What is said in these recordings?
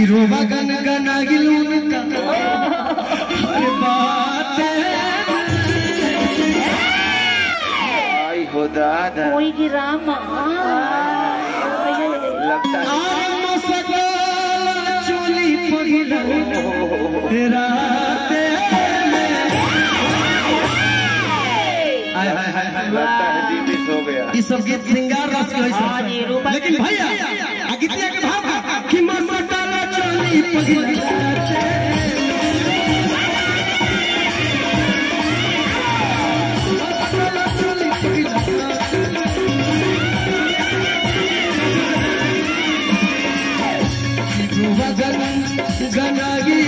रोबा गन गना गिलून का अरे बात आई हो दादा कोई गिराम लगता है चोली पगिला रात लगता है डिमिस हो गया। ये सब गीत श्रृंगार रस के लेकिन भैया गीतिया के भाव कि मसाला चोली पगिला गनागी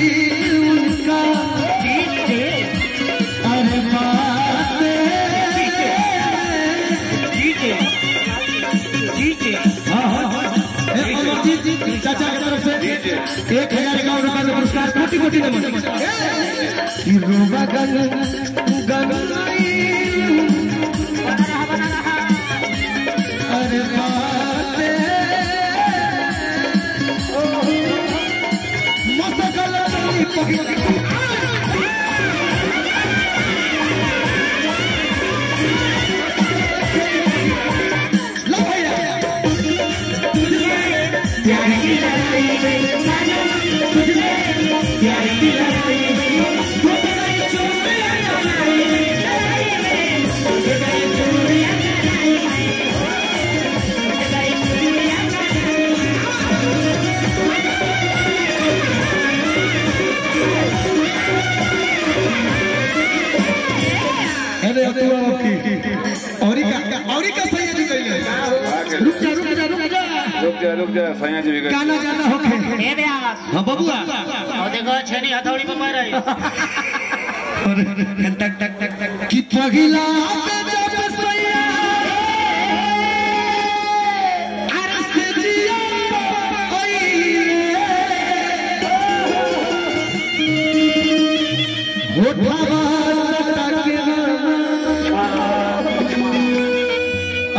उनका अरे बात चाचा की तरफ से 1051 रुपया का पुरस्कार कोटि कोटि अरे बात रुक जा सैया जी गाना गाना होके ए ब्यास हां बबुआ और देखो छेनी हथौड़ी पे मार रही टक टक टक टक कि पगिला जब सैया अरे से जिया ओई होठवा सटके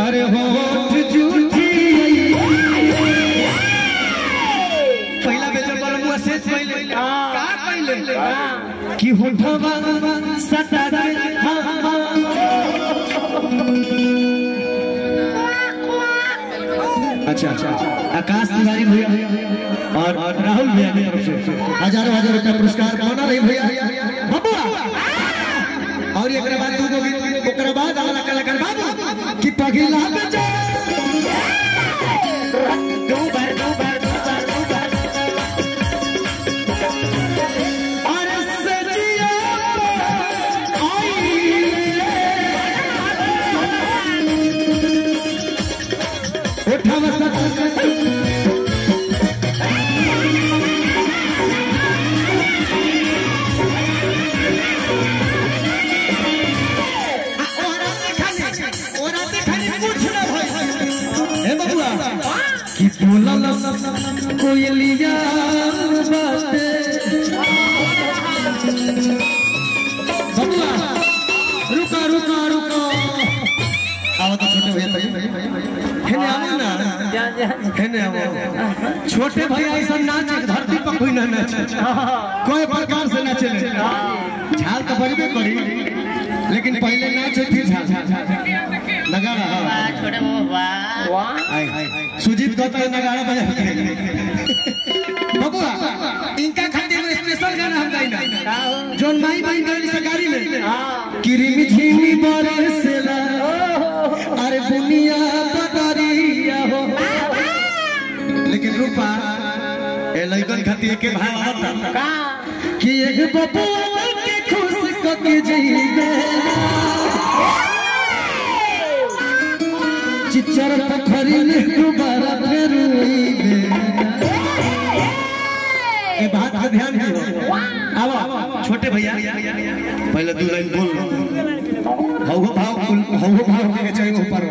अरे होठ झूठी कि होठवा सटा अच्छा आकाश तिवारी भैया और राहुल भैया की तरफ से हजारों रुपया पुरस्कार पाना रही भैया बबुआ और एक बाद दू गीत ओकरा बाद अगला कलाकार बाबू कि पगिला कोयलिया बबुआ रुका रुका रुका आओ तो छोटे भैया हेने आओ ना हेने आओ छोटे भैया ऐसा नाच धरती पर कोई ना नाचे कोई प्रकार से नाचे झाल तो बजबे करी लेकिन पहले नाच फिर झाल नगाड़ा छोटे वाह सुजीत कहता है नगाड़ा बजा बबुआ इनका खातिर स्पेशल गाना हम गाइना जोन माई बहन गली सगारी में किरिमी झिमी बरसेला अरे दुनिया बदरिया हो लेकिन रूपा ए लइकन खातिर के भाव आता कि एक बबुआ के खुश क के जइबे चिच्चर पोखरी में दोबारा फेरुइबे ए बात का ध्यान दो आओ छोटे भैया पहले दो लाइन बोल हौ भाव के चाहिए ऊपर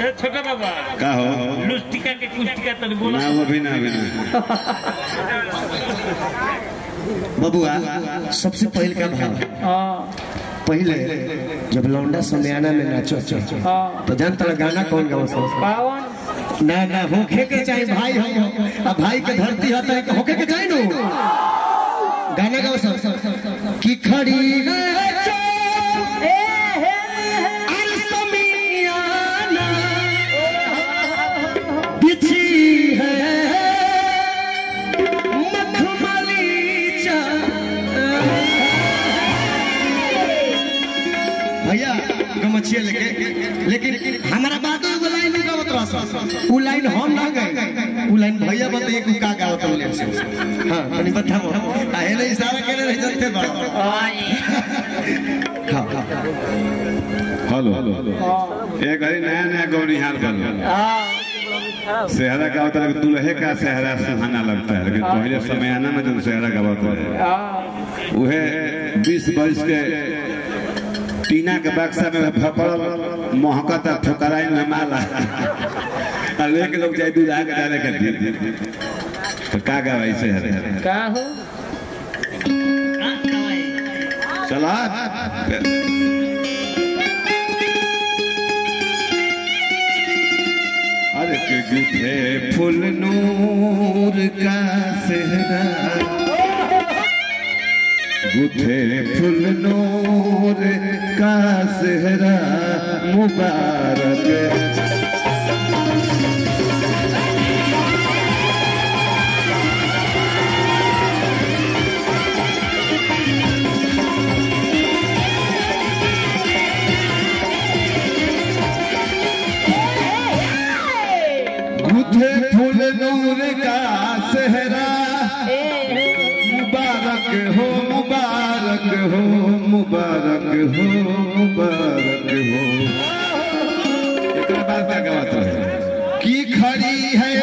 ए छोटा बाबा का हो लुस्टिका के कुस्टिका तन बोला ना अभी ना बबुआ सबसे पहले का भाव पहले जब लौंडा समियाना में नाचो तो जानता गाना कौन गाओ ना ना होखे के चाहिए भाई हम अब भाई के धरती हता है होके के जाए नु गाना गाओ सब कि खड़ी है भैया गमछिया लेके लेकिन हमारा बात वो लाइन गावत रहा उ लाइन हम ना गए उ लाइन भैया बताइए कि का गावत बोले से हां तनी बताओ काहे ले इशारा करे रह जाते बा हां हेलो एक घड़ी नया नया गौनिहार बन सेहरा का होता है दुल्हे का सेहरा सुहाना लगता है लेकिन पहले समय आना में जो सेहरा का होता है वह 20 वर्ष के टीना के बक्सा में फपड़ महकता ठोकराई में माला लेके लोग जाए दूल्हा के डाले कर तो का गवाई से का हो चला अरे के गुथे फुल नूर का सेहरा गुथे फुल नूर का सेहरा मुबारक गुथे फुल नूर का सेहरा मुबारक हो मुबारक हो मुबारक हो मुबारक हो एक बात क्या बात है कि खड़ी है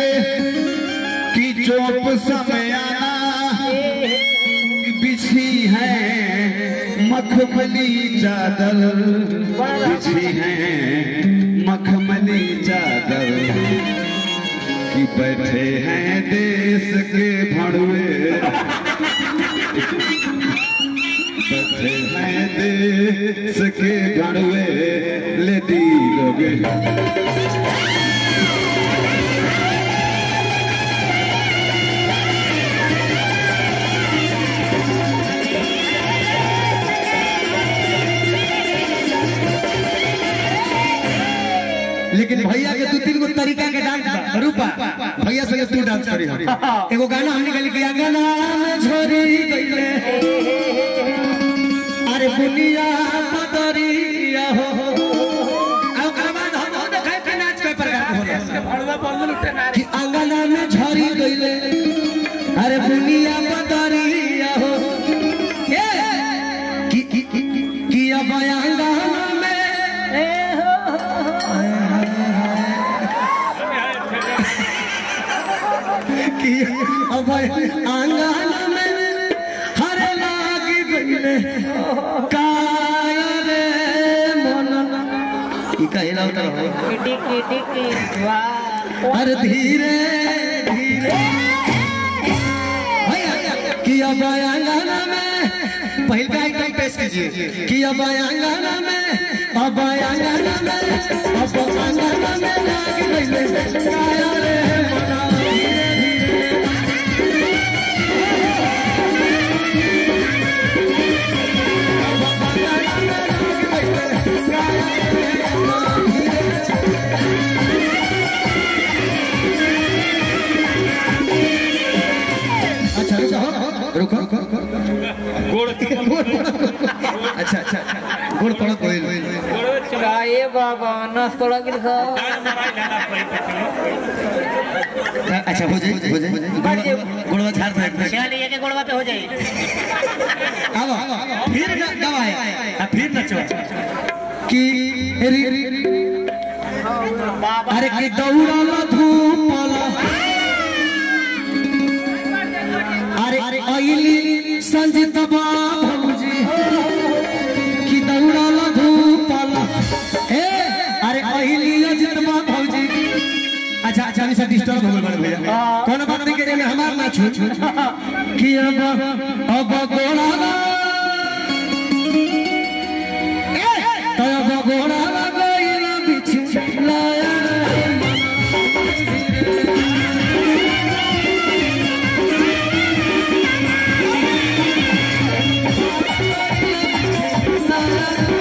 कि चोप समय आना बिछी है मखमली चादर बिछी है मखमली चादर कि बैठे हैं देश के भड़वे बैठे हैं देश के भड़वे लेडी लोग लेकिन भैया के 2-3 गो तरीका के डांस रूपा भैया संगे तू डांस करी एगो गाना हमने गली के गाना में झोरी गइले अरे बुनिया पतरिया हो आ ओकरा बाद हम देखाय के नाच कोई प्रकार के होला भड़वा बंद लुटे ना कि अंगना में झोरी गइले अरे बुनिया पतरिया हो ए कि अब अंगना में अब आंगन में हर लाग गइले काय रे मन ई कहला उतर हो टिकी टिकी वाह हर धीरे धीरे कि अब आंगन में पहले का आइटम पेश कीजिए कि अब आंगन में अब आंगन में लाग गइले काय रे मन रुको गोड़ अच्छा अच्छा गोड़ पड़ा कोई चुराए बाबा नस तोड़ा गिर खा अच्छा हो जाए गोड़वा झाड़ दे चलिए के गोड़वा पे हो जाए अब फिर गवाए फिर नचो कि अरे कि दौड़ा धूपला अरे अइली संजीत भौजी कि दौड़ा धूपला ए अरे अइली अजित भौजी अच्छा अच्छा अभी से डिस्टर्ब हो गए भैया कौन बात नहीं करे हमार ना छूट कि अब गोड़ा तो अब गोड़ा गइला बिछ लाया राजा